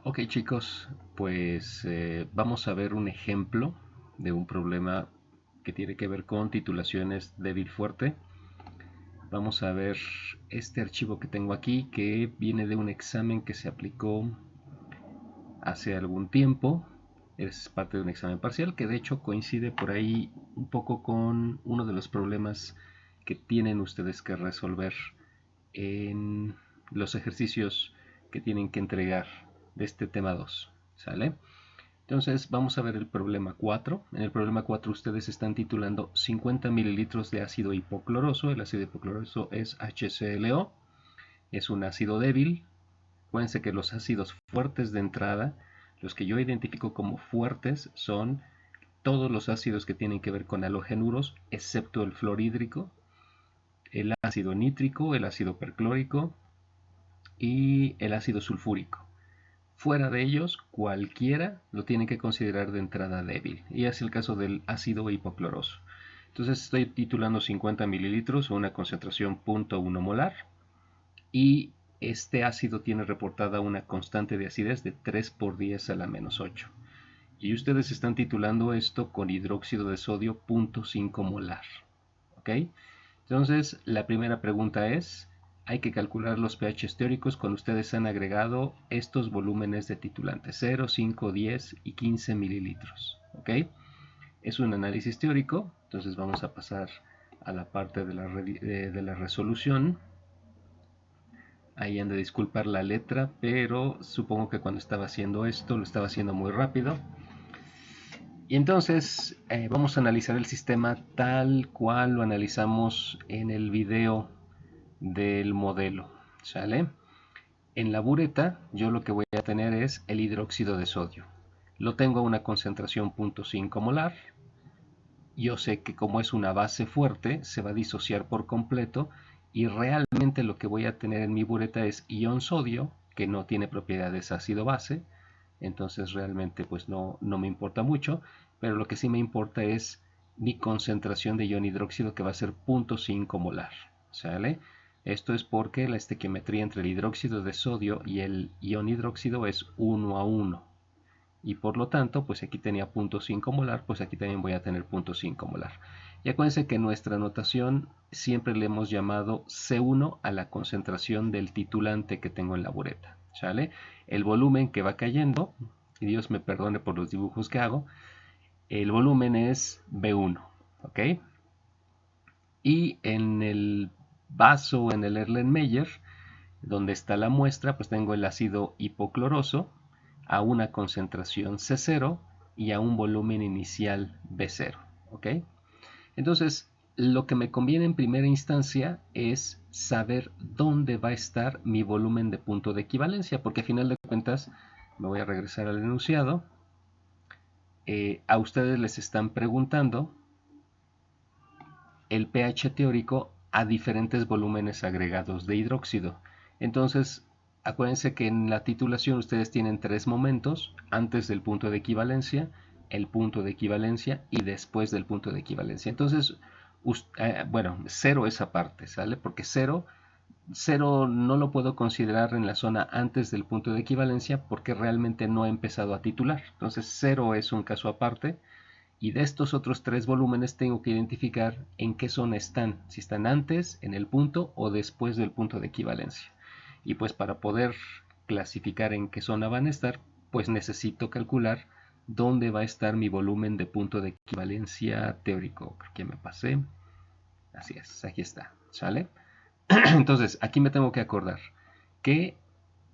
Ok chicos, pues vamos a ver un ejemplo de un problema que tiene que ver con titulaciones débil fuerte. Vamos a ver este archivo que tengo aquí que viene de un examen que se aplicó hace algún tiempo. Es parte de un examen parcial que de hecho coincide por ahí un poco con uno de los problemas que tienen ustedes que resolver en los ejercicios que tienen que entregar de este tema 2. ¿Sale? Entonces vamos a ver el problema 4. En el problema 4 ustedes están titulando 50 mililitros de ácido hipocloroso. El ácido hipocloroso es HClO. Es un ácido débil. Acuérdense que los ácidos fuertes de entrada, los que yo identifico como fuertes, son todos los ácidos que tienen que ver con halogenuros, excepto el fluorhídrico, el ácido nítrico, el ácido perclórico y el ácido sulfúrico. Fuera de ellos, cualquiera lo tiene que considerar de entrada débil. Y es el caso del ácido hipocloroso. Entonces estoy titulando 50 mililitros a una concentración 0.1 molar. Y este ácido tiene reportada una constante de acidez de 3 por 10 a la menos 8. Y ustedes están titulando esto con hidróxido de sodio 0.5 molar. ¿Ok? Entonces, la primera pregunta es, hay que calcular los pHs teóricos cuando ustedes han agregado estos volúmenes de titulante, 0, 5, 10 y 15 mililitros. ¿Ok? Es un análisis teórico, entonces vamos a pasar a la parte de la resolución. Ahí han de disculpar la letra, pero supongo que cuando estaba haciendo esto lo estaba haciendo muy rápido. Y entonces vamos a analizar el sistema tal cual lo analizamos en el video del modelo. ¿Sale? En la bureta yo lo que voy a tener es el hidróxido de sodio. Lo tengo a una concentración 0.5 molar. Yo sé que como es una base fuerte se va a disociar por completo y realmente lo que voy a tener en mi bureta es ion sodio, que no tiene propiedades ácido-base, entonces realmente pues no me importa mucho, pero lo que sí me importa es mi concentración de ion hidróxido, que va a ser 0.5 molar. ¿Sale? Esto es porque la estequiometría entre el hidróxido de sodio y el ion hidróxido es 1 a 1. Y por lo tanto, pues aquí tenía 0.5 molar, pues aquí también voy a tener 0.5 molar. Y acuérdense que nuestra notación siempre le hemos llamado C1 a la concentración del titulante que tengo en la bureta. ¿Sale? El volumen que va cayendo, y Dios me perdone por los dibujos que hago, el volumen es B1. ¿Ok? Y en el vaso, en el Erlenmeyer, donde está la muestra, pues tengo el ácido hipocloroso a una concentración C0 y a un volumen inicial B0. ¿Ok? Entonces, lo que me conviene en primera instancia es saber dónde va a estar mi volumen de punto de equivalencia, porque a final de cuentas, me voy a regresar al enunciado, a ustedes les están preguntando el pH teórico a diferentes volúmenes agregados de hidróxido. Entonces, acuérdense que en la titulación ustedes tienen tres momentos: antes del punto de equivalencia, el punto de equivalencia y después del punto de equivalencia. Entonces, bueno, cero es aparte, ¿sale? Porque cero no lo puedo considerar en la zona antes del punto de equivalencia porque realmente no he empezado a titular. Entonces, cero es un caso aparte. Y de estos otros tres volúmenes tengo que identificar en qué zona están, si están antes, en el punto o después del punto de equivalencia. Y pues para poder clasificar en qué zona van a estar, pues necesito calcular dónde va a estar mi volumen de punto de equivalencia teórico. Creo que me pasé. Así es, aquí está. ¿Sale? Entonces, aquí me tengo que acordar que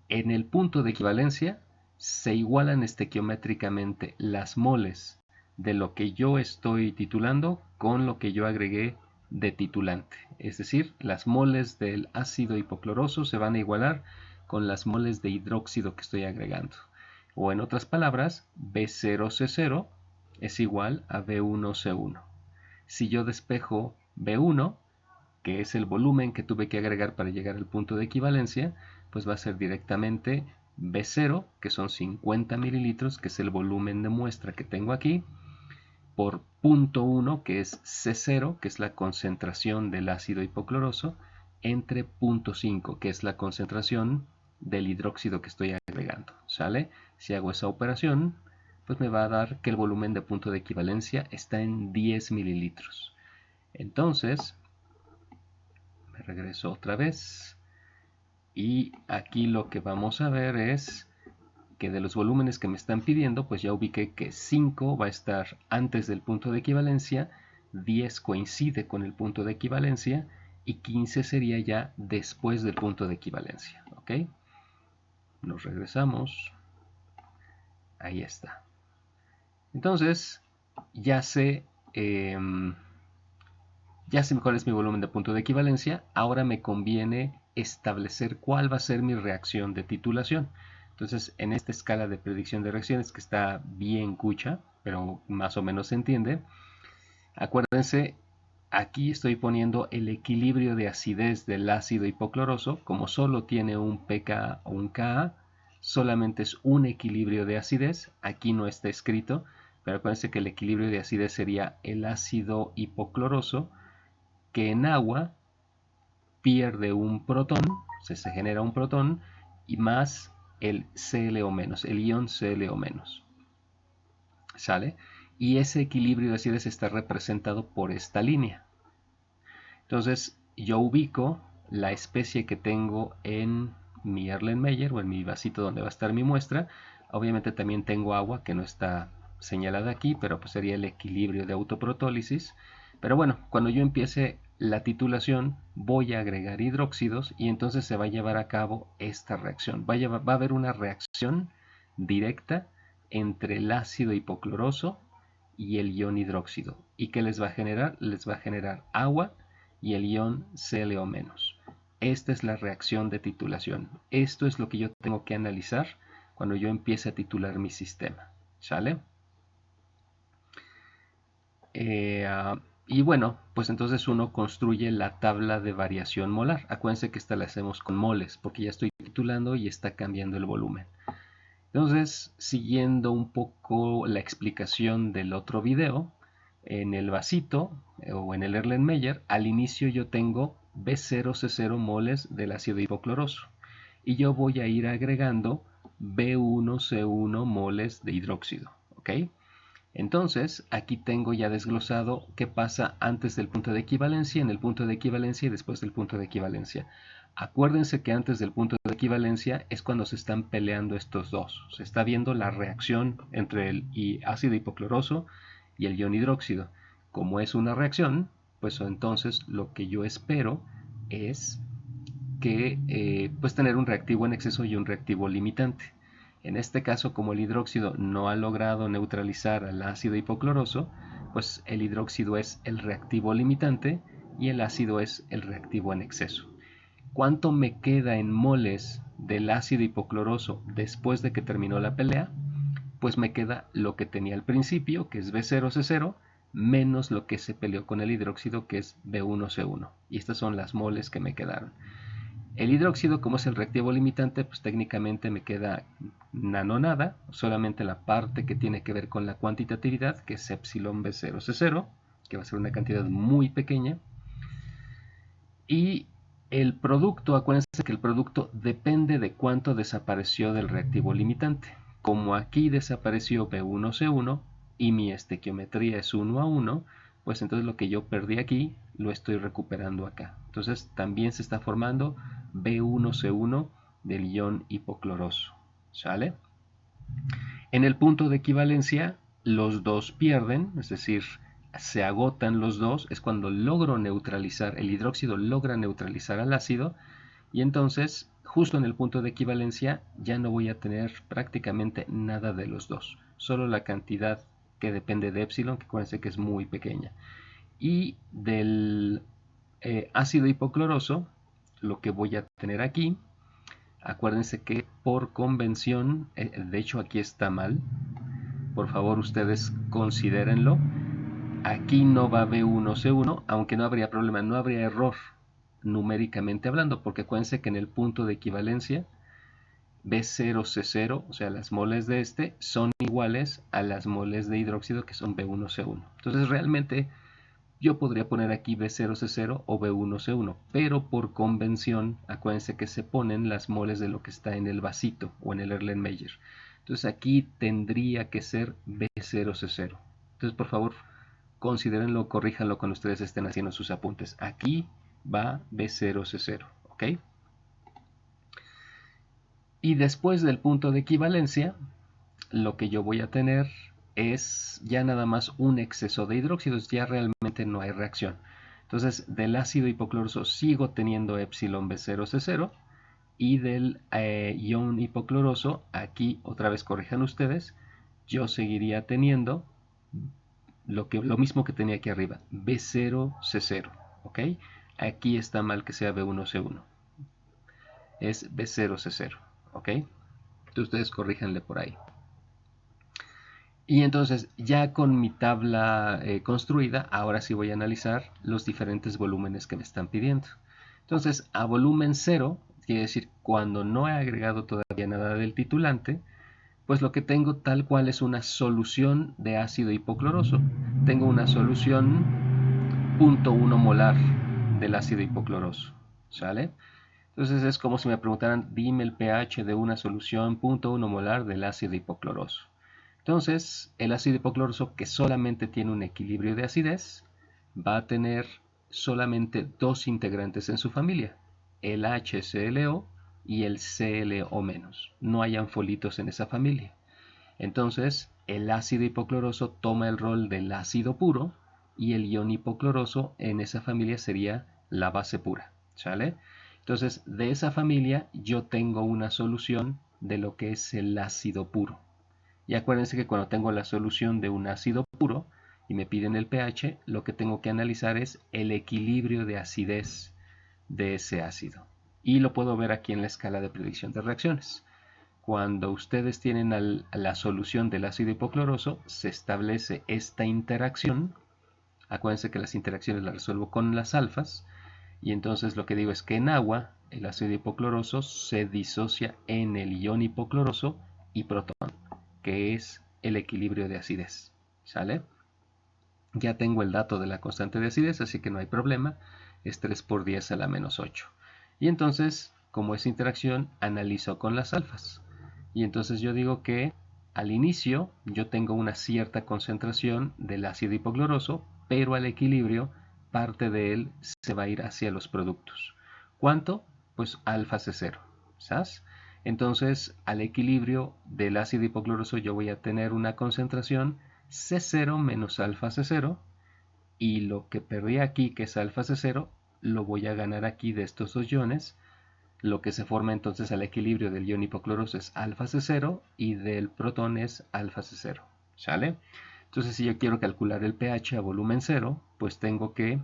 en el punto de equivalencia se igualan estequiométricamente las moles de lo que yo estoy titulando con lo que yo agregué de titulante. Es decir, las moles del ácido hipocloroso se van a igualar con las moles de hidróxido que estoy agregando. O en otras palabras, B0C0 es igual a B1C1. Si yo despejo B1, que es el volumen que tuve que agregar para llegar al punto de equivalencia, pues va a ser directamente B0, que son 50 mililitros, que es el volumen de muestra que tengo aquí, por 0.1, que es C0, que es la concentración del ácido hipocloroso, entre 0.5, que es la concentración del hidróxido que estoy agregando. ¿sale? Si hago esa operación, pues me va a dar que el volumen de punto de equivalencia está en 10 mililitros. Entonces, me regreso otra vez y aquí lo que vamos a ver es que de los volúmenes que me están pidiendo, pues ya ubiqué que 5 va a estar antes del punto de equivalencia, 10 coincide con el punto de equivalencia y 15 sería ya después del punto de equivalencia. ¿Ok? Nos regresamos. Ahí está. Entonces, ya sé, eh, ya sé cuál es mi volumen de punto de equivalencia. Ahora me conviene establecer cuál va a ser mi reacción de titulación. Entonces, en esta escala de predicción de reacciones, que está bien cucha, pero más o menos se entiende, acuérdense, aquí estoy poniendo el equilibrio de acidez del ácido hipocloroso. Como solo tiene un pK o un Ka, solamente es un equilibrio de acidez. Aquí no está escrito, pero acuérdense que el equilibrio de acidez sería el ácido hipocloroso, que en agua pierde un protón, se genera un protón, y más el ClO-, el ion ClO-. ¿Sale? Y ese equilibrio de acidez está representado por esta línea. Entonces, yo ubico la especie que tengo en mi Erlenmeyer o en mi vasito donde va a estar mi muestra. Obviamente también tengo agua que no está señalada aquí, pero pues sería el equilibrio de autoprotólisis. Pero bueno, cuando yo empiece la titulación voy a agregar hidróxidos y entonces se va a llevar a cabo esta reacción. Va a haber una reacción directa entre el ácido hipocloroso y el ion hidróxido. ¿Y qué les va a generar? Les va a generar agua y el ion ClO-. Esta es la reacción de titulación. Esto es lo que yo tengo que analizar cuando yo empiece a titular mi sistema. ¿Sale? Y bueno, pues entonces uno construye la tabla de variación molar. Acuérdense que esta la hacemos con moles, porque ya estoy titulando y está cambiando el volumen. Entonces, siguiendo un poco la explicación del otro video, en el vasito o en el Erlenmeyer, al inicio yo tengo B0C0 moles del ácido hipocloroso y yo voy a ir agregando B1C1 moles de hidróxido. ¿Ok? Entonces, aquí tengo ya desglosado qué pasa antes del punto de equivalencia, en el punto de equivalencia y después del punto de equivalencia. Acuérdense que antes del punto de equivalencia es cuando se están peleando estos dos. Se está viendo la reacción entre el ácido hipocloroso y el ion hidróxido. Como es una reacción, pues entonces lo que yo espero es que pues tener un reactivo en exceso y un reactivo limitante. En este caso, como el hidróxido no ha logrado neutralizar al ácido hipocloroso, pues el hidróxido es el reactivo limitante y el ácido es el reactivo en exceso. ¿Cuánto me queda en moles del ácido hipocloroso después de que terminó la pelea? Pues me queda lo que tenía al principio, que es B0C0, menos lo que se peleó con el hidróxido, que es B1C1. Y estas son las moles que me quedaron. El hidróxido, como es el reactivo limitante, pues técnicamente me queda nada, solamente la parte que tiene que ver con la cuantitatividad, que es epsilon B0C0, que va a ser una cantidad muy pequeña. Y el producto, acuérdense que el producto depende de cuánto desapareció del reactivo limitante. Como aquí desapareció B1C1 y mi estequiometría es 1 a 1, pues entonces lo que yo perdí aquí lo estoy recuperando acá. Entonces también se está formando B1C1 del ion hipocloroso. ¿Sale? En el punto de equivalencia, los dos pierden, es decir, se agotan los dos, es cuando logro neutralizar, el hidróxido logra neutralizar al ácido, y entonces, justo en el punto de equivalencia, ya no voy a tener prácticamente nada de los dos, solo la cantidad que depende de epsilon, que acuérdense que es muy pequeña. Y del ácido hipocloroso, lo que voy a tener aquí, acuérdense que por convención, de hecho aquí está mal, por favor ustedes considérenlo, aquí no va B1C1, aunque no habría problema, no habría error numéricamente hablando, porque acuérdense que en el punto de equivalencia B0C0, o sea, las moles de este, son iguales a las moles de hidróxido que son B1C1. Entonces realmente yo podría poner aquí B0C0 o B1C1, pero por convención, acuérdense que se ponen las moles de lo que está en el vasito o en el Erlenmeyer. Entonces aquí tendría que ser B0C0. Entonces, por favor, considérenlo, corríjanlo cuando ustedes estén haciendo sus apuntes. Aquí va B0C0, ¿ok? Y después del punto de equivalencia, lo que yo voy a tener es ya nada más un exceso de hidróxidos, ya realmente no hay reacción. Entonces, del ácido hipocloroso sigo teniendo epsilon B0C0 y del ion hipocloroso, aquí otra vez corrijan ustedes, yo seguiría teniendo lo mismo que tenía aquí arriba, B0C0, ¿ok? Aquí está mal que sea B1C1, es B0C0, ¿ok? Entonces ustedes corríjanle por ahí. Y entonces, ya con mi tabla construida, ahora sí voy a analizar los diferentes volúmenes que me están pidiendo. Entonces, a volumen 0, quiere decir cuando no he agregado todavía nada del titulante, pues lo que tengo tal cual es una solución de ácido hipocloroso. Tengo una solución 0.1 molar del ácido hipocloroso, ¿sale? Entonces es como si me preguntaran, dime el pH de una solución 0.1 molar del ácido hipocloroso. Entonces, el ácido hipocloroso, que solamente tiene un equilibrio de acidez, va a tener solamente dos integrantes en su familia, el HClO y el ClO-. No hay anfolitos en esa familia. Entonces, el ácido hipocloroso toma el rol del ácido puro y el ion hipocloroso en esa familia sería la base pura, ¿sale? Entonces, de esa familia yo tengo una solución de lo que es el ácido puro. Y acuérdense que cuando tengo la solución de un ácido puro y me piden el pH, lo que tengo que analizar es el equilibrio de acidez de ese ácido. Y lo puedo ver aquí en la escala de predicción de reacciones. Cuando ustedes tienen la solución del ácido hipocloroso, se establece esta interacción. Acuérdense que las interacciones las resuelvo con las alfas. Y entonces lo que digo es que en agua, el ácido hipocloroso se disocia en el ion hipocloroso y protón, que es el equilibrio de acidez. ¿Sale? Ya tengo el dato de la constante de acidez, así que no hay problema. Es 3 por 10 a la menos 8. Y entonces, como es interacción, analizo con las alfas. Y entonces yo digo que al inicio yo tengo una cierta concentración del ácido hipocloroso, pero al equilibrio parte de él se va a ir hacia los productos. ¿Cuánto? Pues alfa C0. ¿Sabes? Entonces, al equilibrio del ácido hipocloroso yo voy a tener una concentración C0 menos alfa C0 y lo que perdí aquí, que es alfa C0, lo voy a ganar aquí de estos dos iones. Lo que se forma entonces al equilibrio del ion hipocloroso es alfa C0 y del protón es alfa C0. ¿Sale? Entonces, si yo quiero calcular el pH a volumen 0, pues tengo que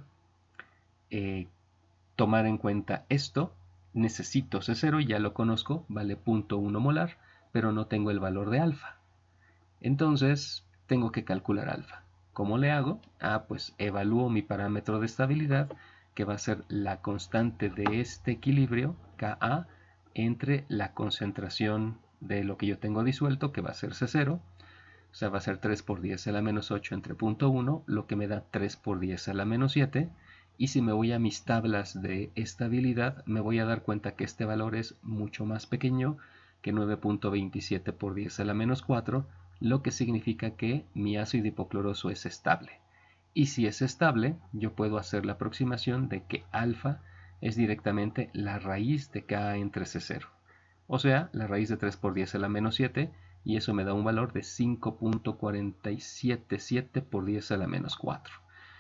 tomar en cuenta esto. Necesito C0, ya lo conozco, vale 0.1 molar, pero no tengo el valor de alfa. Entonces, tengo que calcular alfa. ¿Cómo le hago? Pues evalúo mi parámetro de estabilidad, que va a ser la constante de este equilibrio, Ka, entre la concentración de lo que yo tengo disuelto, que va a ser C0, o sea, va a ser 3 por 10 a la menos 8 entre 0.1, lo que me da 3 por 10 a la menos 7. Y si me voy a mis tablas de estabilidad, me voy a dar cuenta que este valor es mucho más pequeño que 9.27 por 10 a la menos 4, lo que significa que mi ácido hipocloroso es estable. Y si es estable, yo puedo hacer la aproximación de que alfa es directamente la raíz de K entre C0. O sea, la raíz de 3 por 10 a la menos 7, y eso me da un valor de 5.477 por 10 a la menos 4.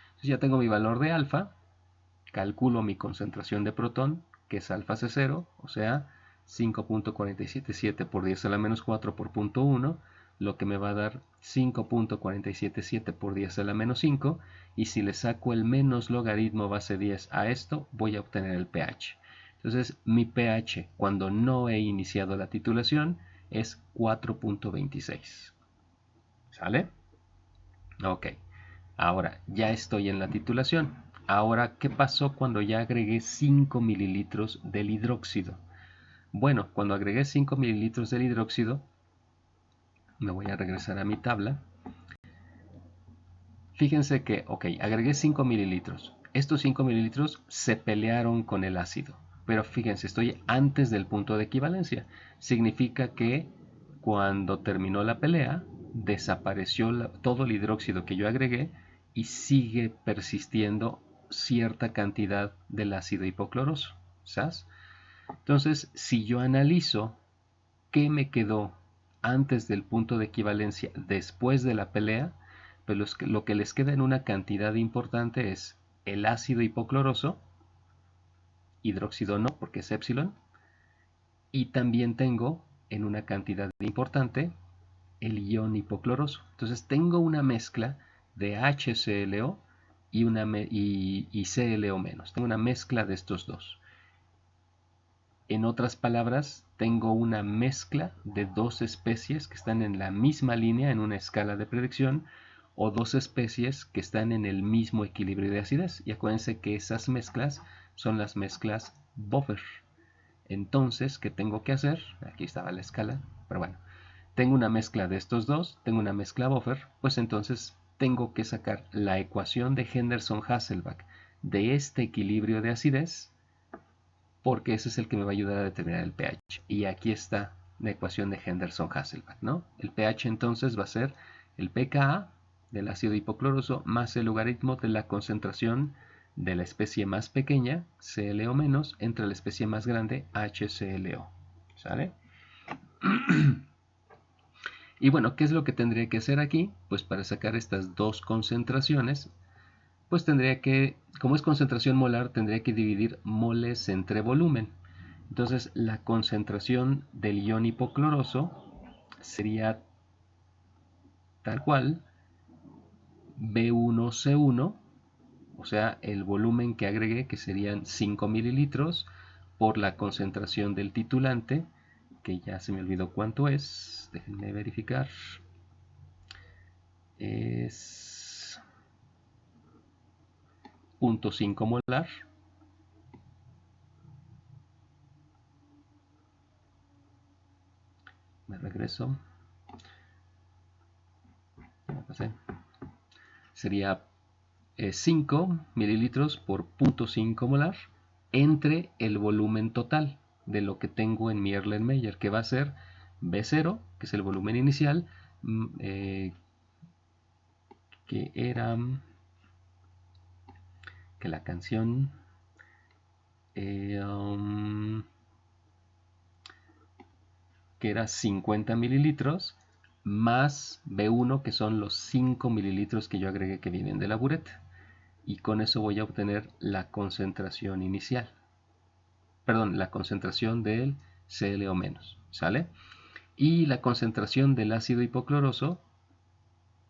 Entonces ya tengo mi valor de alfa, calculo mi concentración de protón, que es alfa C0, o sea, 5.477 por 10 a la menos 4 por 0.1, lo que me va a dar 5.477 por 10 a la menos 5, y si le saco el menos logaritmo base 10 a esto, voy a obtener el pH. Entonces, mi pH cuando no he iniciado la titulación es 4.26. ¿Sale? Ok. Ahora, ya estoy en la titulación. Ahora, ¿qué pasó cuando ya agregué 5 mililitros del hidróxido? Bueno, cuando agregué 5 mililitros del hidróxido, me voy a regresar a mi tabla. fíjense que, ok, agregué 5 mililitros. Estos 5 mililitros se pelearon con el ácido. Pero fíjense, estoy antes del punto de equivalencia. Significa que cuando terminó la pelea, desapareció todo el hidróxido que yo agregué y sigue persistiendo cierta cantidad del ácido hipocloroso. ¿Sabes? Entonces, si yo analizo qué me quedó antes del punto de equivalencia después de la pelea, pues lo que les queda en una cantidad importante es el ácido hipocloroso, hidróxido no porque es épsilon, y también tengo en una cantidad importante el ion hipocloroso. Entonces tengo una mezcla de HClO y ClO menos. Tengo una mezcla de estos dos. En otras palabras, tengo una mezcla de dos especies que están en la misma línea en una escala de predicción o dos especies que están en el mismo equilibrio de acidez. Y acuérdense que esas mezclas son las mezclas buffer. Entonces, ¿qué tengo que hacer? Aquí estaba la escala, pero bueno. Tengo una mezcla de estos dos, tengo una mezcla buffer, pues entonces tengo que sacar la ecuación de Henderson-Hasselbalch de este equilibrio de acidez, porque ese es el que me va a ayudar a determinar el pH. Y aquí está la ecuación de Henderson-Hasselbalch, ¿no? El pH entonces va a ser el pKa del ácido hipocloroso más el logaritmo de la concentración de la especie más pequeña, ClO-, entre la especie más grande, HClO. ¿Sale? Y bueno, ¿qué es lo que tendría que hacer aquí? Pues para sacar estas dos concentraciones, pues tendría que, como es concentración molar, tendría que dividir moles entre volumen. Entonces la concentración del ion hipocloroso sería tal cual B1C1, o sea, el volumen que agregué, que serían 5 mililitros, por la concentración del titulante, que ya se me olvidó cuánto es, déjenme verificar, es 0.5 molar. Me regreso. Sería 5 mililitros por 0.5 molar entre el volumen total de lo que tengo en mi Erlenmeyer, que va a ser B0, que es el volumen inicial, que era que la canción que era 50 mililitros más B1, que son los 5 mililitros que yo agregué que vienen de la bureta. Y con eso voy a obtener la concentración inicial. Perdón, la concentración del ClO-, ¿sale? Y la concentración del ácido hipocloroso,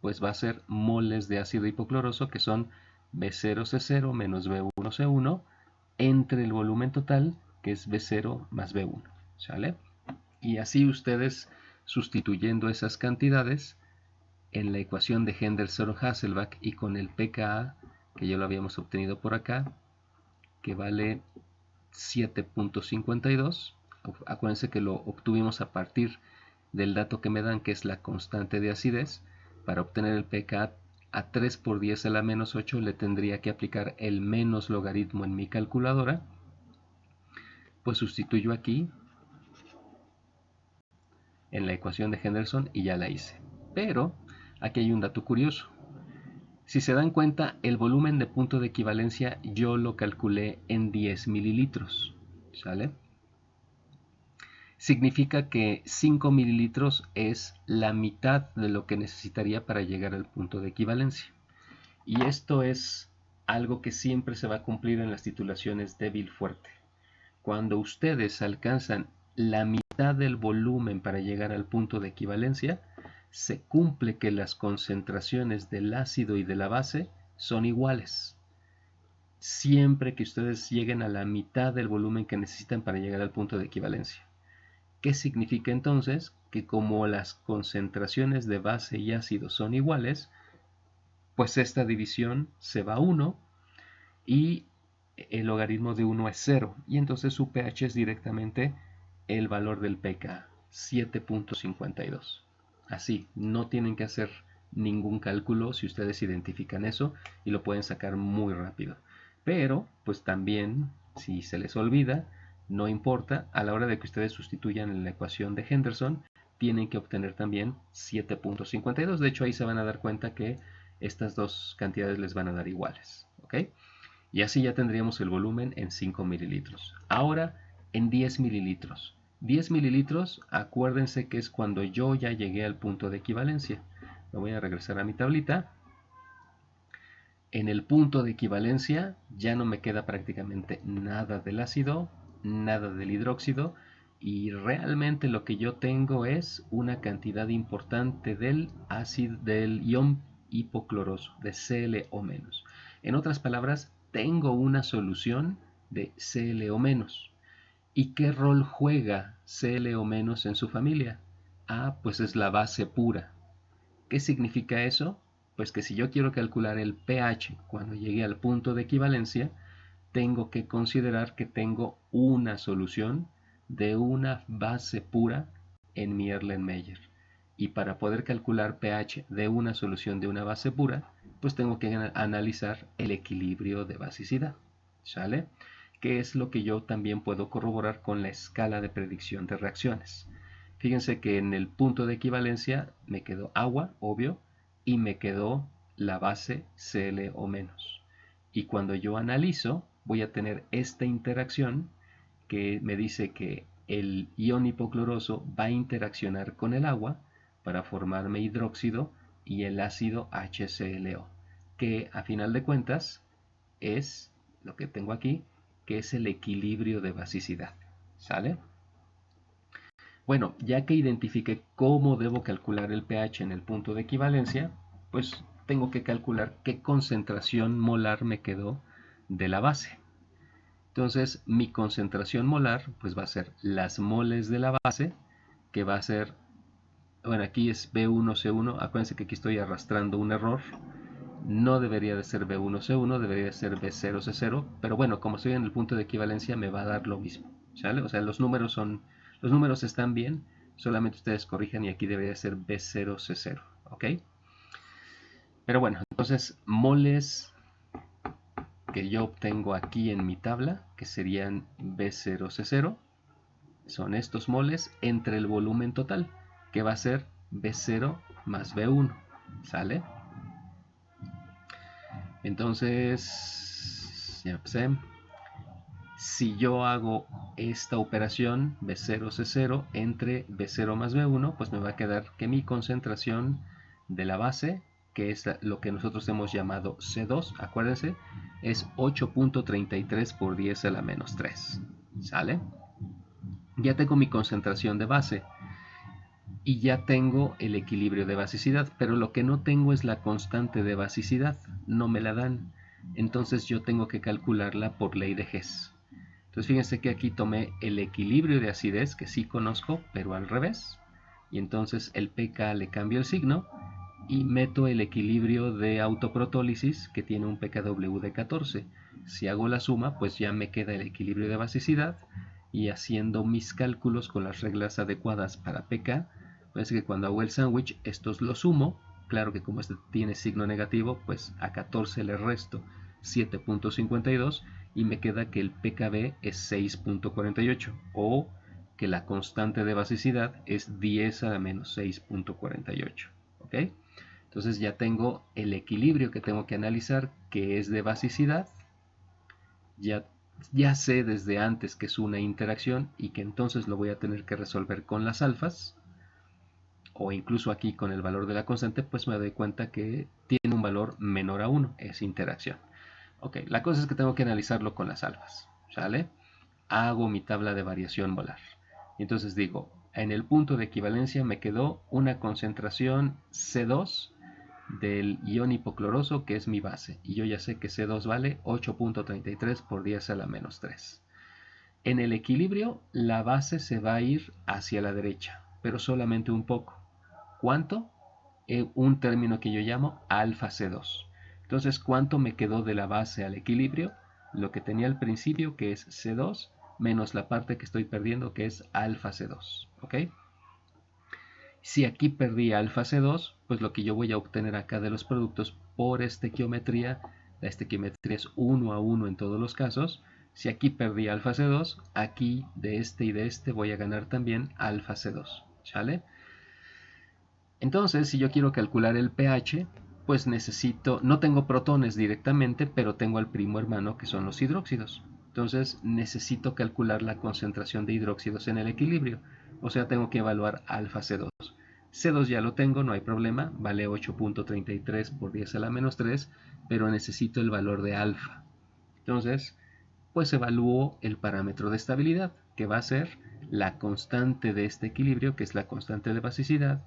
pues va a ser moles de ácido hipocloroso, que son B0C0 menos B1C1, entre el volumen total, que es B0 más B1, ¿sale? Y así ustedes, sustituyendo esas cantidades en la ecuación de Henderson-Hasselbalch y con el pKa, que ya lo habíamos obtenido por acá, que vale 7.52. Acuérdense que lo obtuvimos a partir del dato que me dan, que es la constante de acidez. Para obtener el pKa a 3 por 10 a la menos 8 le tendría que aplicar el menos logaritmo en mi calculadora. Pues sustituyo aquí en la ecuación de Henderson y ya la hice. Pero aquí hay un dato curioso. Si se dan cuenta, el volumen de punto de equivalencia yo lo calculé en 10 mililitros. ¿Sale? Significa que 5 mililitros es la mitad de lo que necesitaría para llegar al punto de equivalencia. Y esto es algo que siempre se va a cumplir en las titulaciones débil-fuerte. Cuando ustedes alcanzan la mitad del volumen para llegar al punto de equivalencia, se cumple que las concentraciones del ácido y de la base son iguales. Siempre que ustedes lleguen a la mitad del volumen que necesitan para llegar al punto de equivalencia. ¿Qué significa entonces? Que como las concentraciones de base y ácido son iguales, pues esta división se va a 1 y el logaritmo de 1 es 0. Y entonces su pH es directamente el valor del pK, 7.52. Así, no tienen que hacer ningún cálculo si ustedes identifican eso y lo pueden sacar muy rápido. Pero, pues también, si se les olvida, no importa, a la hora de que ustedes sustituyan en la ecuación de Henderson, tienen que obtener también 7.52. De hecho, ahí se van a dar cuenta que estas dos cantidades les van a dar iguales. ¿Ok? Y así ya tendríamos el volumen en 5 mililitros. Ahora, en 10 mililitros. 10 mililitros, acuérdense que es cuando yo ya llegué al punto de equivalencia. Me voy a regresar a mi tablita. En el punto de equivalencia ya no me queda prácticamente nada del ácido, nada del hidróxido, y realmente lo que yo tengo es una cantidad importante del ácido, del ion hipocloroso, de ClO-. En otras palabras, tengo una solución de ClO-. ¿Y qué rol juega ClO- en su familia? Ah, pues es la base pura. ¿Qué significa eso? Pues que si yo quiero calcular el pH cuando llegue al punto de equivalencia, tengo que considerar que tengo una solución de una base pura en mi Erlenmeyer. Y para poder calcular pH de una solución de una base pura, pues tengo que analizar el equilibrio de basicidad. ¿Sale? Que es lo que yo también puedo corroborar con la escala de predicción de reacciones. Fíjense que en el punto de equivalencia me quedó agua, obvio, y me quedó la base ClO-. Y cuando yo analizo, voy a tener esta interacción que me dice que el ion hipocloroso va a interaccionar con el agua para formarme hidróxido y el ácido HClO, que a final de cuentas es lo que tengo aquí, que es el equilibrio de basicidad. ¿Sale? Bueno, ya que identifiqué cómo debo calcular el pH en el punto de equivalencia, pues tengo que calcular qué concentración molar me quedó de la base. Entonces, mi concentración molar pues va a ser las moles de la base, que va a ser, bueno, aquí es B1C1, acuérdense que aquí estoy arrastrando un error, no debería de ser B1C1, debería de ser B0C0, pero bueno, como estoy en el punto de equivalencia me va a dar lo mismo, ¿sale? O sea, los números están bien, solamente ustedes corrijan y aquí debería ser B0C0, ¿ok? Pero bueno, entonces moles que yo obtengo aquí en mi tabla, que serían B0C0, son estos moles entre el volumen total, que va a ser B0 más B1, ¿sale? Entonces, ya empecé. Si yo hago esta operación B0C0 entre B0 más B1, pues me va a quedar que mi concentración de la base, que es lo que nosotros hemos llamado C2, acuérdense, es 8.33 por 10 a la menos 3. ¿Sale? Ya tengo mi concentración de base y ya tengo el equilibrio de basicidad, pero lo que no tengo es la constante de basicidad, no me la dan. Entonces yo tengo que calcularla por ley de Hess. Entonces fíjense que aquí tomé el equilibrio de acidez, que sí conozco, pero al revés. Y entonces el pK le cambio el signo y meto el equilibrio de autoprotólisis, que tiene un pKw de 14. Si hago la suma, pues ya me queda el equilibrio de basicidad. Y haciendo mis cálculos con las reglas adecuadas para pK, parece que cuando hago el sándwich, estos los sumo. Claro que como este tiene signo negativo, pues a 14 le resto 7.52 y me queda que el pKb es 6.48 o que la constante de basicidad es 10 a la menos 6.48. ¿Ok? Entonces ya tengo el equilibrio que tengo que analizar, que es de basicidad. Ya sé desde antes que es una interacción y que entonces lo voy a tener que resolver con las alfas o incluso aquí con el valor de la constante, pues me doy cuenta que tiene un valor menor a 1, es interacción. Ok, la cosa es que tengo que analizarlo con las alfas, ¿sale? Hago mi tabla de variación molar. Y entonces digo, en el punto de equivalencia me quedó una concentración C2 del ion hipocloroso, que es mi base. Y yo ya sé que C2 vale 8.33 por 10 a la menos 3. En el equilibrio, la base se va a ir hacia la derecha, pero solamente un poco. ¿Cuánto? Un término que yo llamo alfa C2. Entonces, ¿cuánto me quedó de la base al equilibrio? Lo que tenía al principio, que es C2, menos la parte que estoy perdiendo, que es alfa C2. ¿Ok? Si aquí perdí alfa C2, pues lo que yo voy a obtener acá de los productos por estequiometría, la estequiometría es 1 a 1 en todos los casos. Si aquí perdí alfa C2, aquí de este y de este voy a ganar también alfa C2, ¿sale? Entonces, si yo quiero calcular el pH, pues necesito, no tengo protones directamente, pero tengo al primo hermano que son los hidróxidos. Entonces necesito calcular la concentración de hidróxidos en el equilibrio. O sea, tengo que evaluar alfa C2. C2 ya lo tengo, no hay problema, vale 8.33 por 10 a la menos 3, pero necesito el valor de alfa. Entonces, pues evalúo el parámetro de estabilidad, que va a ser la constante de este equilibrio, que es la constante de basicidad,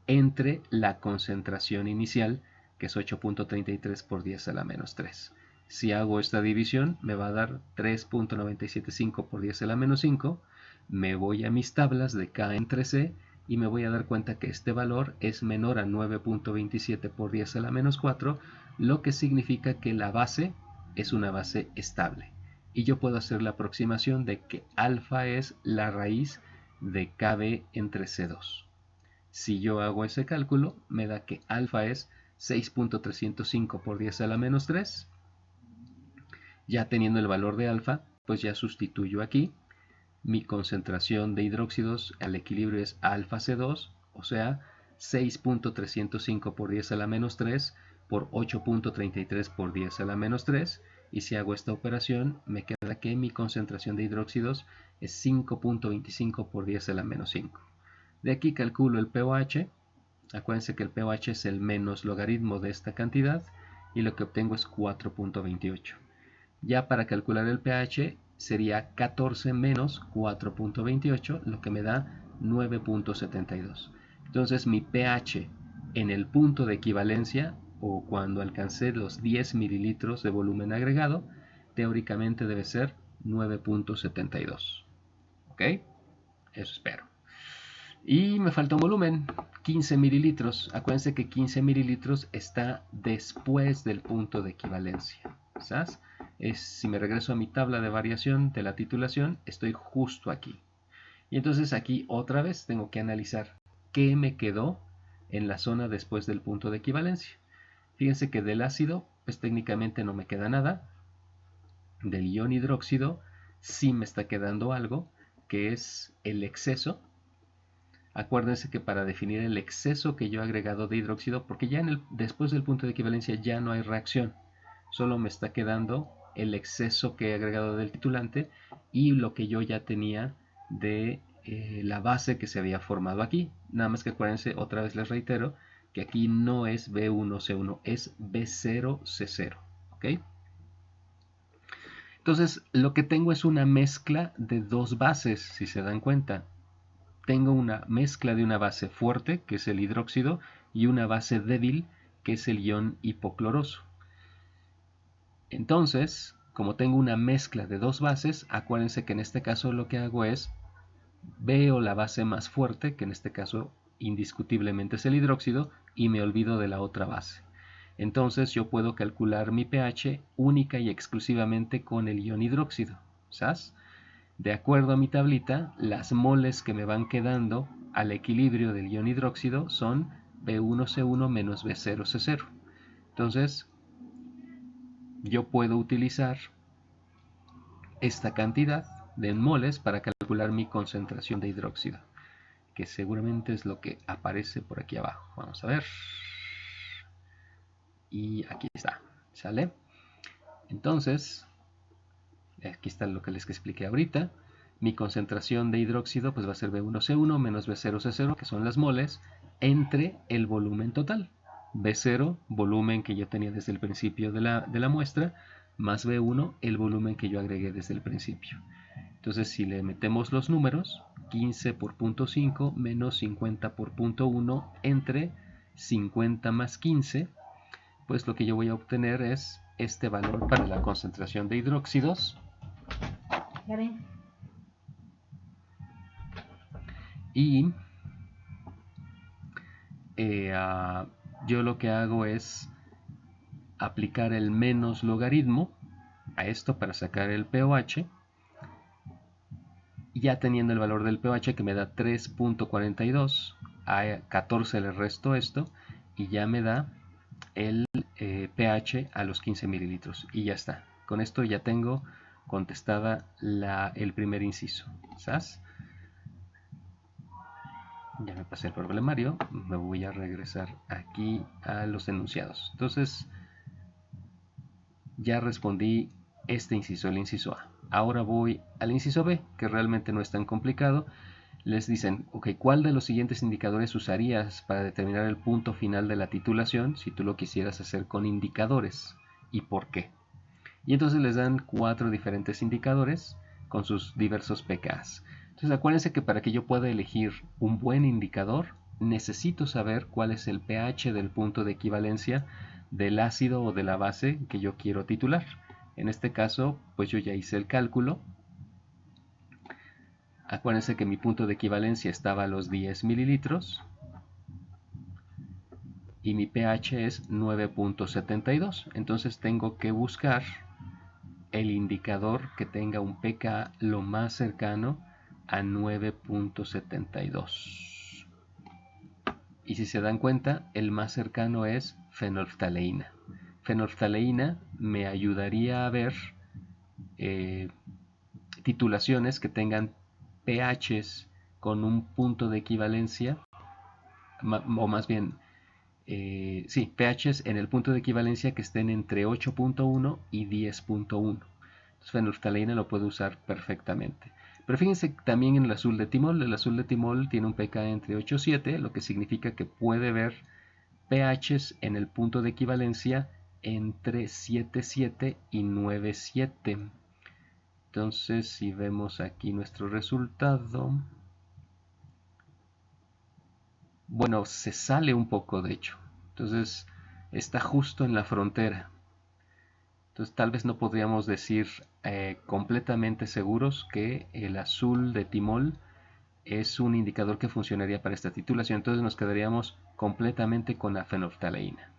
entre la concentración inicial, que es 8.33 por 10 a la menos 3. Si hago esta división, me va a dar 3.975 por 10 a la menos 5. Me voy a mis tablas de K entre C y me voy a dar cuenta que este valor es menor a 9.27 por 10 a la menos 4, lo que significa que la base es una base estable. Y yo puedo hacer la aproximación de que alfa es la raíz de KB entre C2. Si yo hago ese cálculo, me da que alfa es 6.305 por 10 a la menos 3. Ya teniendo el valor de alfa, pues ya sustituyo aquí. Mi concentración de hidróxidos al equilibrio es alfa C2, o sea, 6.305 por 10 a la menos 3 por 8.33 por 10 a la menos 3. Y si hago esta operación, me queda que mi concentración de hidróxidos es 5.25 por 10 a la menos 5. De aquí calculo el pOH. Acuérdense que el pOH es el menos logaritmo de esta cantidad y lo que obtengo es 4.28. Ya para calcular el pH sería 14 menos 4.28, lo que me da 9.72. Entonces mi pH en el punto de equivalencia, o cuando alcancé los 10 mililitros de volumen agregado, teóricamente debe ser 9.72. ¿Ok? Eso espero. Y me falta un volumen, 15 mililitros. Acuérdense que 15 mililitros está después del punto de equivalencia. ¿Sabes? Si me regreso a mi tabla de variación de la titulación, estoy justo aquí. Y entonces aquí otra vez tengo que analizar qué me quedó en la zona después del punto de equivalencia. Fíjense que del ácido, pues técnicamente no me queda nada. Del ion hidróxido sí me está quedando algo, que es el exceso. Acuérdense que para definir el exceso que yo he agregado de hidróxido, porque ya después del punto de equivalencia ya no hay reacción, solo me está quedando el exceso que he agregado del titulante y lo que yo ya tenía de la base que se había formado aquí. Nada más que acuérdense, otra vez les reitero, que aquí no es B1C1, es B0C0. ¿Ok? Entonces, lo que tengo es una mezcla de dos bases, si se dan cuenta. Tengo una mezcla de una base fuerte, que es el hidróxido, y una base débil, que es el ion hipocloroso. Entonces, como tengo una mezcla de dos bases, acuérdense que en este caso lo que hago es, veo la base más fuerte, que en este caso indiscutiblemente es el hidróxido, y me olvido de la otra base. Entonces yo puedo calcular mi pH única y exclusivamente con el ion hidróxido. ¿Sabes? De acuerdo a mi tablita, las moles que me van quedando al equilibrio del ion hidróxido son B1C1 menos B0C0. Entonces, yo puedo utilizar esta cantidad de moles para calcular mi concentración de hidróxido, que seguramente es lo que aparece por aquí abajo. Vamos a ver. Y aquí está. ¿Sale? Entonces, aquí está lo que les expliqué ahorita. Mi concentración de hidróxido pues va a ser B1C1 menos B0C0, que son las moles, entre el volumen total. B0, volumen que yo tenía desde el principio de la muestra, más B1, el volumen que yo agregué desde el principio. Entonces, si le metemos los números, 15 por punto 5 menos 50 por punto 1 entre 50 más 15, pues lo que yo voy a obtener es este valor para la concentración de hidróxidos. Y yo lo que hago es aplicar el menos logaritmo a esto para sacar el pOH. Ya teniendo el valor del pOH que me da 3.42, a 14 le resto esto y ya me da el pH a los 15 mililitros y ya está. Con esto ya tengo contestada el primer inciso. ¿Sabes? Ya me pasé el problemario, me voy a regresar aquí a los enunciados. Entonces ya respondí este inciso, el inciso A. Ahora voy al inciso B, que realmente no es tan complicado. Les dicen, ok, ¿cuál de los siguientes indicadores usarías para determinar el punto final de la titulación si tú lo quisieras hacer con indicadores? ¿Y por qué? Y entonces les dan 4 diferentes indicadores con sus diversos pKs. Entonces acuérdense que para que yo pueda elegir un buen indicador, necesito saber cuál es el pH del punto de equivalencia del ácido o de la base que yo quiero titular. En este caso, pues yo ya hice el cálculo. Acuérdense que mi punto de equivalencia estaba a los 10 mililitros y mi pH es 9.72. Entonces tengo que buscar el indicador que tenga un pK lo más cercano a 9.72. Y si se dan cuenta, el más cercano es fenolftaleína. Fenolftaleína me ayudaría a ver eh, titulaciones que tengan pHs con un punto de equivalencia, o más bien, sí, pHs en el punto de equivalencia que estén entre 8.1 y 10.1. Fenolftaleína lo puedo usar perfectamente. Pero fíjense también en el azul de timol. El azul de timol tiene un pK entre 8 y 7, lo que significa que puede ver pHs en el punto de equivalencia entre 7.7 y 9.7. Entonces, si vemos aquí nuestro resultado, bueno, se sale un poco de hecho. Entonces, está justo en la frontera. Entonces tal vez no podríamos decir completamente seguros que el azul de timol es un indicador que funcionaría para esta titulación. Entonces nos quedaríamos completamente con la fenolftaleína.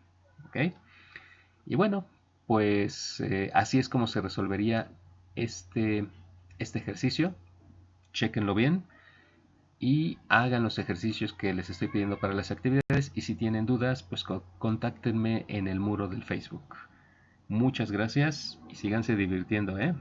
¿Okay? Y bueno, pues así es como se resolvería este ejercicio. Chequenlo bien y hagan los ejercicios que les estoy pidiendo para las actividades. Y si tienen dudas, pues contáctenme en el muro del Facebook. Muchas gracias y síganse divirtiendo, ¿eh?